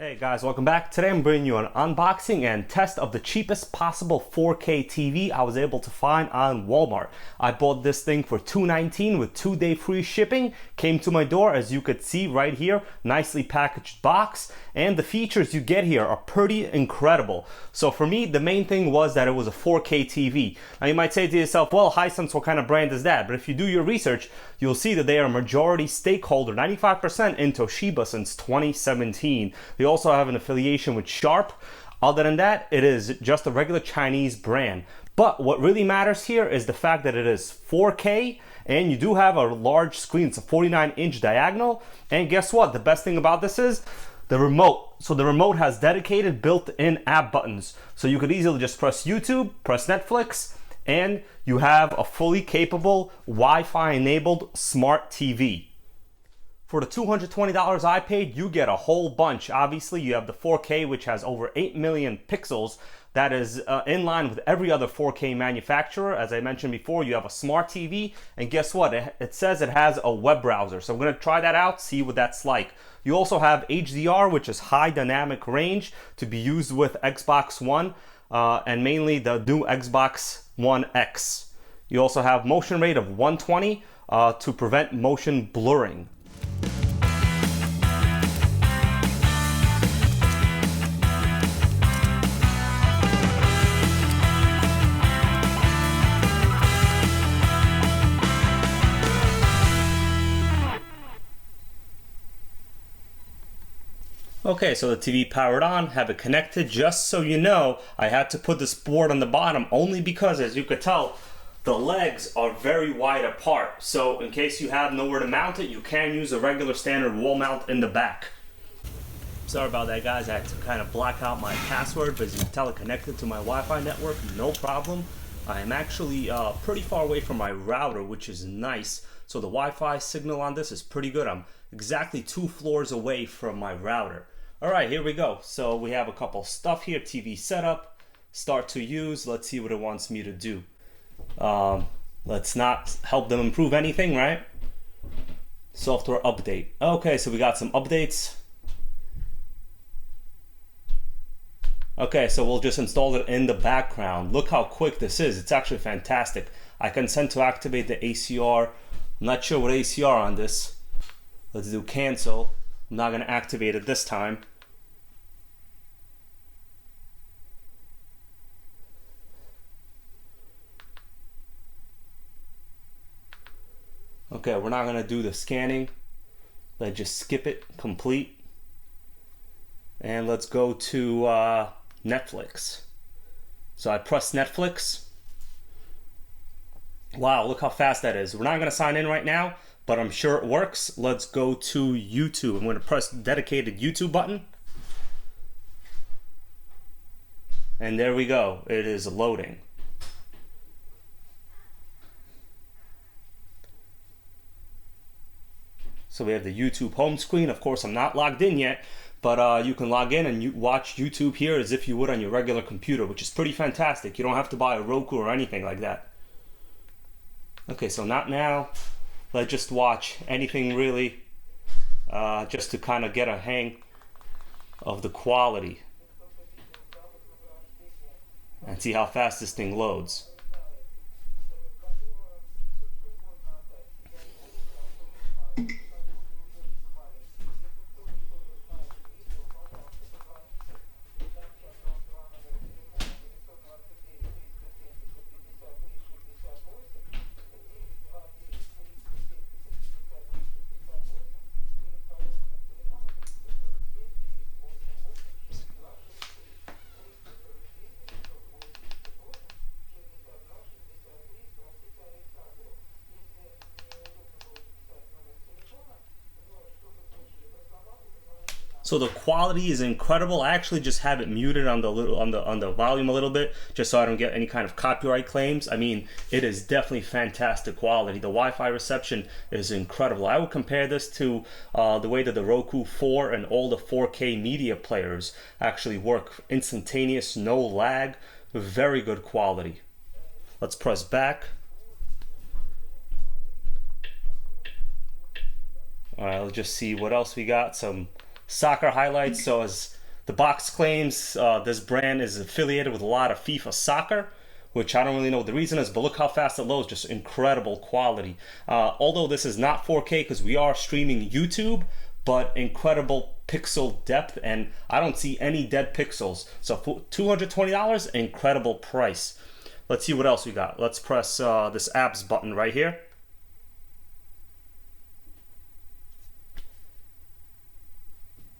Hey guys, welcome back. Today I'm bringing you an unboxing and test of the cheapest possible 4K TV I was able to find on Walmart. I bought this thing for $2.19 with 2-day free shipping. Came to my door, as you could see right here, nicely packaged box, and the features you get here are pretty incredible. So for me, the main thing was that it was a 4K TV. Now you might say to yourself, well, Hisense, what kind of brand is that? But if you do your research, you'll see that they are a majority stakeholder, 95% in Toshiba since 2017. They also have an affiliation with Sharp. Other than that, it is just a regular Chinese brand. But what really matters here is the fact that it is 4K and you do have a large screen. It's a 49-inch diagonal. And guess what? The best thing about this is the remote. So the remote has dedicated built-in app buttons. So you could easily just press YouTube, press Netflix, and you have a fully capable Wi-Fi enabled smart TV. For the $220 I paid, you get a whole bunch. Obviously, you have the 4K, which has over 8 million pixels. That is in line with every other 4K manufacturer. As I mentioned before, you have a smart TV, and guess what? It says it has a web browser. So I'm gonna try that out, see what that's like. You also have HDR, which is high dynamic range, to be used with Xbox One, and mainly the new Xbox One X. You also have motion rate of 120 to prevent motion blurring. Okay, so the TV powered on, have it connected. Just so you know, I had to put this board on the bottom only because, as you could tell, the legs are very wide apart. So in case you have nowhere to mount it, you can use a regular standard wall mount in the back. Sorry about that, guys. I had to kind of block out my password, but as you can tell, it connected to my Wi-Fi network, no problem. I am actually pretty far away from my router, which is nice. So the Wi-Fi signal on this is pretty good. I'm exactly 2 floors away from my router. All right, here we go. So we have a couple stuff here. TV setup, start to use. Let's see what it wants me to do. Let's not help them improve anything, right? Software update. Okay, so we got some updates. Okay, so we'll just install it in the background. Look how quick this is. It's actually fantastic. I consent to activate the ACR. I'm not sure what ACR on this. Let's do cancel. I'm not going to activate it this time. Okay, we're not going to do the scanning. Let's just skip it, complete. And let's go to Netflix. So I press Netflix. Wow, look how fast that is. We're not going to sign in right now, but I'm sure it works. Let's go to YouTube. I'm going to press the dedicated YouTube button. And there we go. It is loading. So we have the YouTube home screen. Of course, I'm not logged in yet, but you can log in and watch YouTube here as if you would on your regular computer, which is pretty fantastic. You don't have to buy a Roku or anything like that. Okay, so not now. Let's just watch anything really, just to kind of get a hang of the quality and see how fast this thing loads. So the quality is incredible. I actually just have it muted on the volume a little bit, just so I don't get any kind of copyright claims. I mean, it is definitely fantastic quality. The Wi-Fi reception is incredible. I would compare this to the way that the Roku 4 and all the 4K media players actually work. Instantaneous, no lag, very good quality. Let's press back. All right, let's just see what else we got. Some soccer highlights. So as the box claims, this brand is affiliated with a lot of FIFA soccer, which I don't really know what the reason is, but look how fast it loads, just incredible quality. Although this is not 4K because we are streaming YouTube, but incredible pixel depth, and I don't see any dead pixels. So for $220, incredible price. Let's see what else we got. Let's press this apps button right here.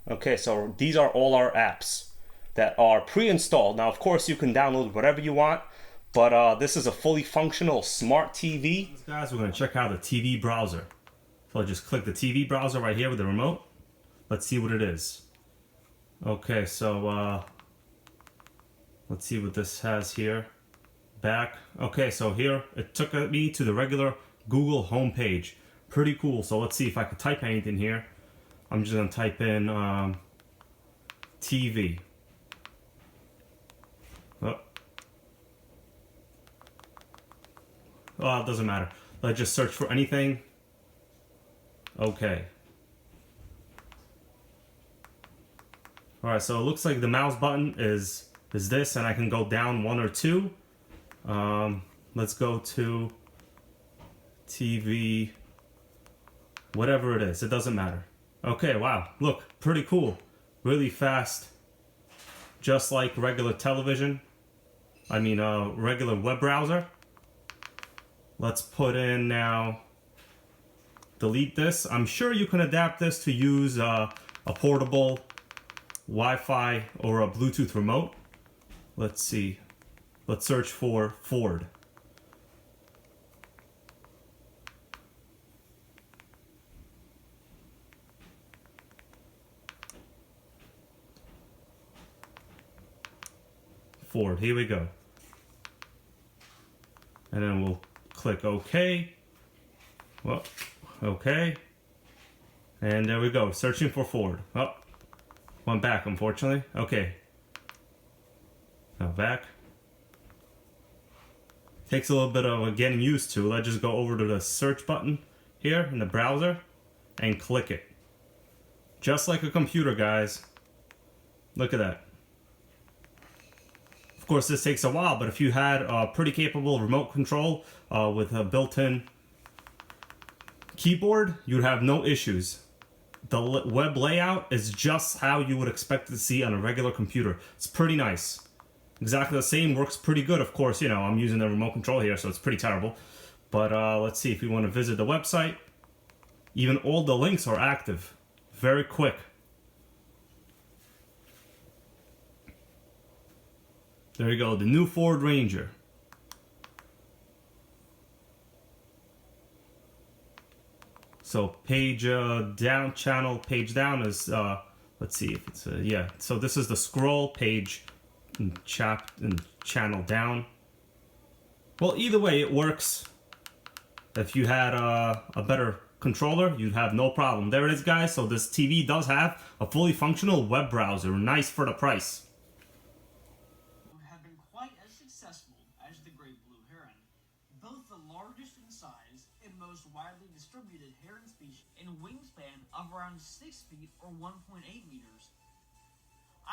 Okay, so these are all our apps that are pre-installed. Now, of course, you can download whatever you want, but this is a fully functional smart TV. Guys, we're going to check out the TV browser. So I'll just click the TV browser right here with the remote. Let's see what it is. Okay, so let's see what this has here. Back. Okay, so here it took me to the regular Google homepage. Pretty cool. So let's see if I can type anything here. I'm just going to type in TV. Oh, it doesn't matter. Let's just search for anything. Okay. Alright, so it looks like the mouse button is this, and I can go down 1 or 2. Let's go to TV, whatever it is, it doesn't matter. Okay, wow, look, pretty cool. Really fast, just like regular television. I mean, regular web browser. Let's put in now, delete this. I'm sure you can adapt this to use a portable Wi-Fi or a Bluetooth remote. Let's see. Let's search for Ford. Ford, here we go. And then we'll click OK. Well, OK. And there we go, searching for Ford. Oh, went back, unfortunately. Okay. Now back. Takes a little bit of getting used to. Let's just go over to the search button here in the browser and click it. Just like a computer, guys. Look at that. Of course, this takes a while, but if you had a pretty capable remote control with a built-in keyboard, you'd have no issues. The web layout is just how you would expect to see on a regular computer. It's pretty nice. Exactly the same, works pretty good. Of course, you know, I'm using the remote control here, so it's pretty terrible. But let's see if we want to visit the website. Even all the links are active. Very quick. There you go, the new Ford Ranger. So page down, channel page down is, let's see if it's, yeah. So this is the scroll page and channel down. Well, either way it works. If you had a better controller, you'd have no problem. There it is, guys. So this TV does have a fully functional web browser. Nice for the price. Have been quite as successful as the great blue heron, both the largest in size and most widely distributed heron species, in wingspan of around 6 feet or 1.8 meters.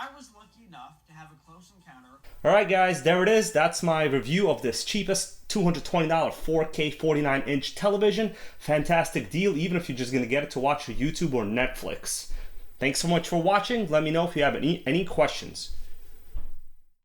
I was lucky enough to have a close encounter. Alright guys, there it is. That's my review of this cheapest $220 4K 49-inch television. Fantastic deal, even if you're just going to get it to watch your YouTube or Netflix. Thanks so much for watching. Let me know if you have any questions.